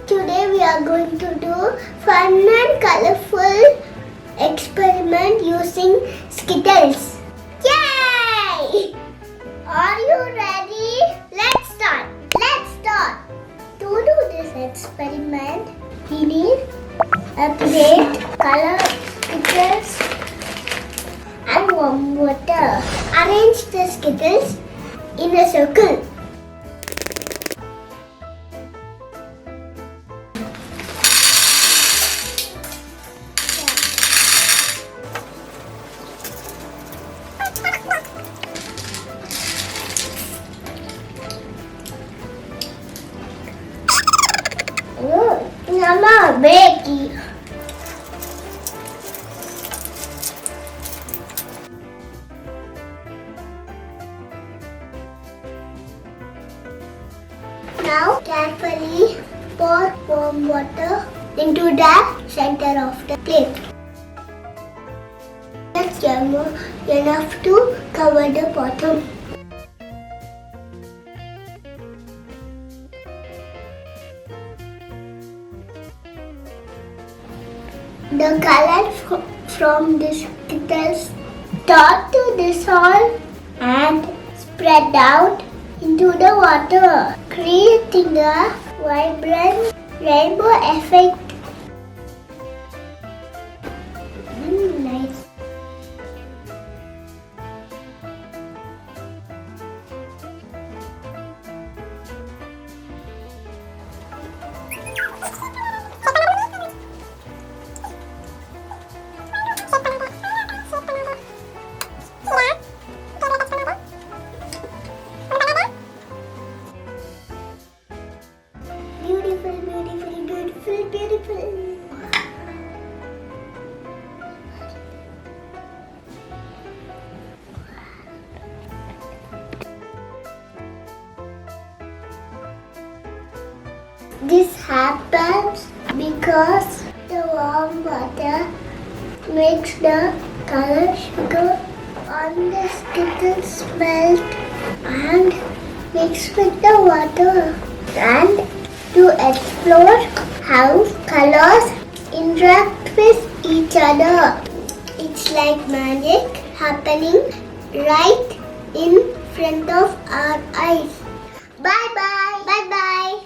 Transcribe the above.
Today we are going to do fun and colorful experiment using Skittles. Yay! Are you ready? Let's start. To do this experiment, we need a plate, color Skittles and warm water. Arrange the Skittles in a circle. Nama Becky. Now carefully pour warm water into the center of the plate. That's enough to cover the bottom. The color from the Skittles start to dissolve and spread out into the water, creating a vibrant rainbow effect. Nice. Beautiful, beautiful, beautiful, beautiful. This happens because the warm water makes the color sugar on the Skittles melt and mix with the water, and to explore how colors interact with each other. It's like magic happening right in front of our eyes. Bye bye. Bye bye.